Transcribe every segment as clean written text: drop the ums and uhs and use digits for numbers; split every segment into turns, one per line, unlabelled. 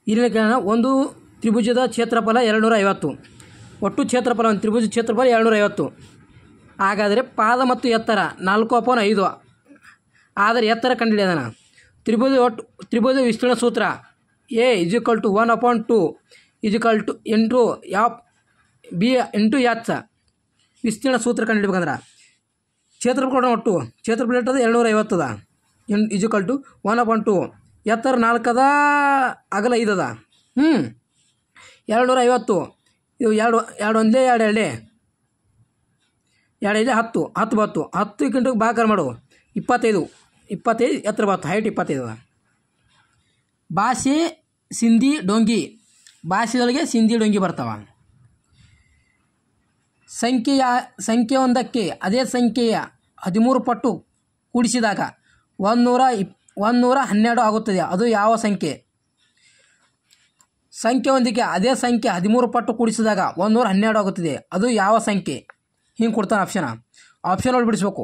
ಇಲ್ಲಿನ ಕಾರಣ ಒಂದು ತ್ರಿಭುಜದ ಕ್ಷೇತ್ರಫಲ 250. ಒಟ್ಟು ಕ್ಷೇತ್ರಫಲ ಒಂದು ತ್ರಿಭುಜ ಕ್ಷೇತ್ರಫಲ 250. ಹಾಗಾದರೆ ಪಾದ ಮತ್ತು ಎತ್ತರ 4/5. ಆದರೆ ಎತ್ತರ ಕಂಡುಹಿಡಿಯೋಣ. ತ್ರಿಭುಜ ವಿಸ್ತೀರ್ಣ ಸೂತ್ರ A = 1/2 into B into H. ವಿಸ್ತೀರ್ಣ ಸೂತ್ರ ಕಂಡುಹಿಡಬೇಕಂದ್ರೆ ಕ್ಷೇತ್ರಫಲ ಒಟ್ಟು ಕ್ಷೇತ್ರಫಲ ಇಟ್ಟದ 250 ಅದ = 1/2. ಎತ್ತರ 4 ಅದ, ಅಗಲ 5 ಅದ. 250 ಇದು ಎರಡು ಒಂದೇ 2 2 10 10 ಬತ್ತು. 10 ಗಂಟೆಗೆ ಭಾಗಾಕಾರ ಮಾಡು 25 ಎತ್ತರ ಬತ್ತು. ಹೈಟ್ 25 ಅದ. ಭಾಷೆ ಸಿಂಧಿ ಡೊಂಗಿ. ಭಾಷೆಗಳಿಗೆ ಸಿಂಧಿ ಡೊಂಗಿ ಬರ್ತಾವ. ಸಂಖ್ಯೆಯೊಂದಕ್ಕೆ ಅದೇ ಸಂಖ್ಯೆಯ 13 ಪಟ್ಟು ಕೂಡಿಸಿದಾಗ 112 ಆಗುತ್ತದೆ. ಅದು ಯಾವ ಸಂಖ್ಯೆ? ಸಂಖ್ಯೆಯೊಂದಿಗೆ ಅದೇ ಸಂಖ್ಯೆ 13 ಪಟ್ಟು ಕೂಡಿಸಿದಾಗ 112 ಆಗುತ್ತದೆ. ಅದು ಯಾವ ಸಂಖ್ಯೆ? ಹಿಂಗೆ ಕೊಡ್ತಾನೆ ಆಪ್ಷನ್ ಒಳಗೆ ಬಿಡಿಸ್ಬೇಕು.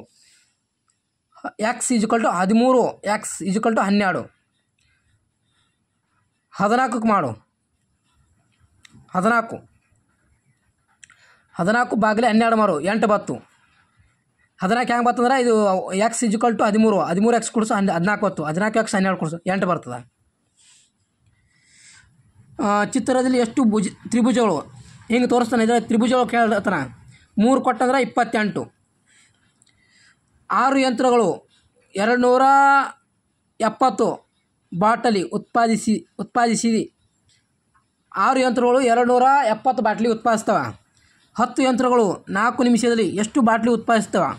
x = 13, x = 12. 14ಕ್ಕೆ ಮಾಡು. 14 ಬಾಗಿಲೆ 12 ಮಾಡು 8 ಬತ್ತು. 14 ಹೆಂಗೆ ಬರ್ತಂದ್ರೆ ಇದು x = 13, 13x ಕೊಡಿಸು 14 ಬತ್ತು. 14x 12 ಕೊಡಿಸು 8 ಬರ್ತದೆ. ಚಿತ್ರದಲ್ಲಿ ಎಷ್ಟು ತ್ರಿಭುಜಗಳು ಹಿಂಗೆ ತೋರಿಸ್ತಾನೆ. ಇದರ ತ್ರಿಭುಜಗಳು ಕೇಳ್ತಾನೆ. 3 ಕೊಟ್ಟಂದ್ರೆ 28. 6 ಯಂತ್ರಗಳು 270 ಬಾಟಲಿ ಉತ್ಪಾದಿಸಿ 6 ಯಂತ್ರಗಳು 270 ಬಾಟ್ಲಿ ಉತ್ಪಾದಿಸ್ತವೆ. 10 ಯಂತ್ರಗಳು 4 ನಿಮಿಷದಲ್ಲಿ ಎಷ್ಟು ಬಾಟ್ಲಿ ಉತ್ಪಾದಿಸ್ತವೆ?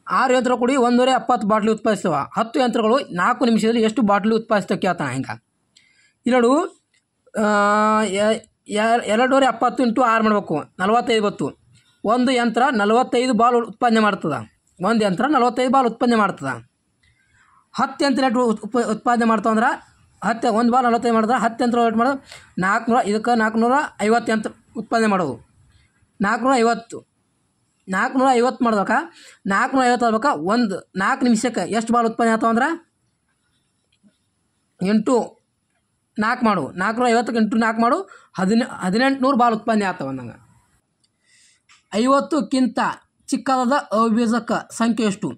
6 ಯಂತ್ರ ಕೂಡಿ 170 ಬಾಟ್ಲಿ ಉತ್ಪಾದಿಸ್ತವೆ. 10 ಯಂತ್ರಗಳು 4 ನಿಮಿಷದಲ್ಲಿ ಎಷ್ಟು ಬಾಟ್ಲಿ ಉತ್ಪಾದಿಸ್ತವೆ ಕೇಳ್ತಾನೆ. ಹಿಂಗೆ ಇರೋಡು 270 × 6 ಮಾಡಬೇಕು. 45 ಬತ್ತು. ಒಂದು ಯಂತ್ರ 45 ಬಾಲ್ ಉತ್ಪಾದನೆ ಮಾಡ್ತದೆ. 10 ಯಂತ್ರ 10 ಯಂತ್ರ ಉತ್ಪಾದನೆ ಮಾಡ್ತಾವಂದ್ರೆ 1 ಬಾಲ್ 45 ಮಾಡಿದ್ರೆ 10 ಯಂತ್ರ ವೇಟ್ ಮಾಡೋದು 450 ಯಂತ್ರ ಉತ್ಪಾದನೆ ಮಾಡೋದು. 450 ಮಾಡ್ಬೇಕಾ 450 ಆಗ್ಬೇಕಾ 4 ನಿಮಿಷಕ್ಕೆ ಎಷ್ಟು ಬಾಲ್ ಉತ್ಪಾದನೆ ಆಗ್ತಾವಂದ್ರೆ 4 ಮಾಡು. 450 × 4 ಮಾಡು 1800 ಬಾಲ್ ಉತ್ಪಾದನೆ ಆಗ್ತಾವ ಅಂದಂಗೆ. 50ಕ್ಕಿಂತ ಚಿಕ್ಕದಾದ ಅವಿಭಾಜಕ ಸಂಖ್ಯೆ ಎಷ್ಟು?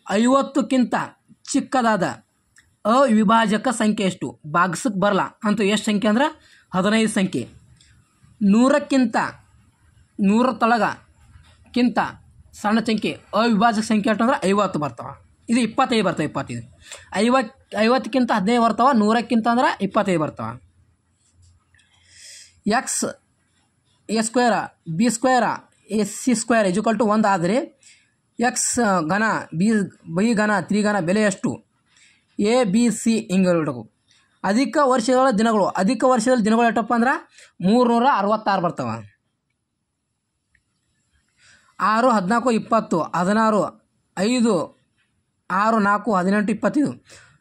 50ಕ್ಕಿಂತ ಚಿಕ್ಕದಾದ ಅವಿಭಾಜಕ ಸಂಖ್ಯೆ ಎಷ್ಟು? ಭಾಗಿಸಕ್ಕೆ ಬರಲ್ಲ ಅಂತ ಎಷ್ಟು ಸಂಖ್ಯೆ ಅಂದ್ರೆ 15 ಸಂಖ್ಯೆ. 100 ತಳಗಕ್ಕಿಂತ ಸಣ್ಣ ಸಂಖ್ಯೆ ಅವಿಭಾಜಕ ಸಂಖ್ಯೆ ಅಂತಂದ್ರೆ 50 ಬರ್ತಾವೆ. ಇದು 25 ಬರ್ತವೆ. 50ಕ್ಕಿಂತ 15 ಬರ್ತಾವೆ. 100ಕ್ಕಿಂತ ಅಂದ್ರೆ 25 ಬರ್ತಾವೆ. x a² b² ac² = 1 ಆದರೆ x ಘನ b ಘನ 3 ಘನ ಬೆಲೆ ಎಷ್ಟು? a b c ಹಿಂಗೆ ಹೇಳ್ಬೇಕು. ಅಧಿಕ ವರ್ಷಗಳ ದಿನಗಳು ಎಷ್ಟಪ್ಪ ಅಂದ್ರೆ 366 ಬರ್ತವೆ. 6 14 20 16 5 6 4 18 25.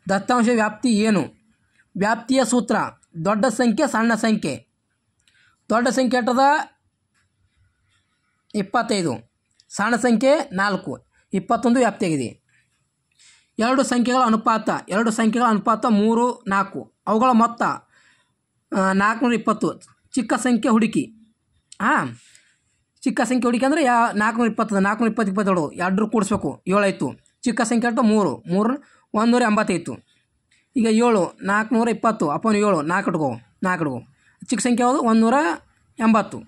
ದತ್ತಾಂಶ ವ್ಯಾಪ್ತಿ ಏನು? ವ್ಯಾಪ್ತಿಯ ಸೂತ್ರ ದೊಡ್ಡ ಸಂಖ್ಯೆ ಸಣ್ಣ ಸಂಖ್ಯೆ. ದೊಡ್ಡ ಸಂಖ್ಯೆ ಎಷ್ಟದ 25, ಸಣ್ಣ ಸಂಖ್ಯೆ 4, 21 ವ್ಯಾಪ್ತಿಯಾಗಿದೆ. ಎರಡು ಸಂಖ್ಯೆಗಳ ಅನುಪಾತ 3 4. ಅವುಗಳ ಮೊತ್ತ 420. ಚಿಕ್ಕ ಸಂಖ್ಯೆ ಹುಡುಕಿ. ಚಿಕ್ಕ ಸಂಖ್ಯೆ ಹುಡುಕಿ ಅಂದರೆ 420 420 22 2 ಕೂಡಿಸ್ಬೇಕು 7 ಆಯಿತು. ಚಿಕ್ಕ ಸಂಖ್ಯೆ ಅಷ್ಟು 3 185. ಈಗ 7 420 ಅಪನ್ 7 4 ಇಟ್ಕೋ. ಚಿಕ್ಕ ಸಂಖ್ಯೆ ಯಾವುದು 180.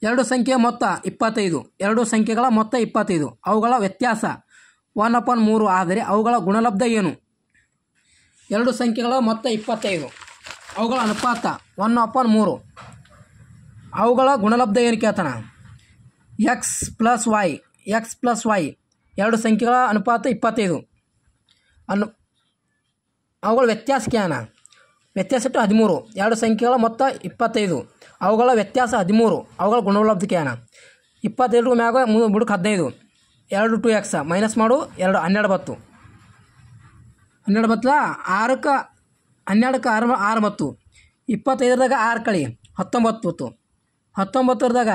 ಎರಡು ಸಂಖ್ಯೆಯ ಮೊತ್ತ 25. ಎರಡು ಸಂಖ್ಯೆಗಳ ಮೊತ್ತ 25. ಅವುಗಳ ವ್ಯತ್ಯಾಸ 1/3 ಆದರೆ ಅವುಗಳ ಗುಣಲಬ್ಧ ಏನು? ಎರಡು ಸಂಖ್ಯೆಗಳ ಮೊತ್ತ 25. ಅವುಗಳ ಅನುಪಾತ 1/3. ಅವುಗಳ ಗುಣಲಬ್ಧ ಏನು ಕೇಳ್ತಾನೆ? x + y. ಎರಡು ಸಂಖ್ಯೆಗಳ ಅನುಪಾತ 25. ಅವುಗಳ ವ್ಯತ್ಯಾಸ ಕೇಳೋಣ. ವ್ಯತ್ಯಾಸ 13. ಎರಡು ಸಂಖ್ಯೆಗಳ ಮೊತ್ತ 25. ಅವುಗಳ ವ್ಯತ್ಯಾಸ 13. ಅವುಗಳ ಗುಣಲಬ್ಧ ಕೇಳೋಣ. 22 ಮ್ಯಾಗ 3 ಬಿಡಕ್ಕೆ 15. 2 2x ಮೈನಸ್ ಮಾಡು 2 12 ಬತ್ತು. 12 ಬತ್ತಲ್ಲ 6ಕ್ಕೆ 12ಕ್ಕೆ 6 ಬತ್ತು. 25ದಾಗ 6 ಕಳಿ 19 ಬತ್ತು. 19ದಾಗ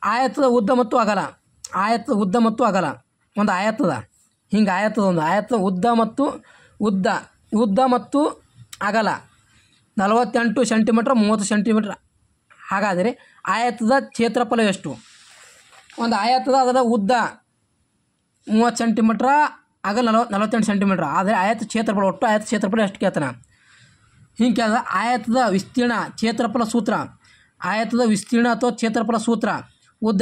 ಆಯತದ ಉದ್ದ ಮತ್ತು ಅಗಲ ಆಯತ ಉದ್ದ ಮತ್ತು ಅಗಲ ಒಂದು ಆಯತದ ಹಿಂಗೆ ಆಯತದ ಒಂದು ಆಯತ ಉದ್ದ ಮತ್ತು ಅಗಲ 48 ಸೆಂಟಿಮೀಟ್ರ್ 30 ಸೆಂಟಿಮೀಟ್ರ್. ಹಾಗಾದರೆ ಆಯತದ ಕ್ಷೇತ್ರಫಲ ಎಷ್ಟು? ಒಂದು ಆಯತದ ಅದರ ಉದ್ದ 30 ಸೆಂಟಿಮೀಟ್ರ್ ಅಗಲ 48 ಸೆಂಟಿಮೀಟ್ರ್. ಆದರೆ ಆಯತ ಕ್ಷೇತ್ರಫಲ ಒಟ್ಟು ಆಯತ ಕ್ಷೇತ್ರಫಲ ಎಷ್ಟು ಕೇಳ್ತಾನೆ? ಹಿಂಗೆ ಕೇಳಿದ ಆಯತದ ವಿಸ್ತೀರ್ಣ ಕ್ಷೇತ್ರಫಲ ಸೂತ್ರ, ಆಯತದ ವಿಸ್ತೀರ್ಣ ಅಥವಾ ಕ್ಷೇತ್ರಫಲ ಸೂತ್ರ ಉದ್ದ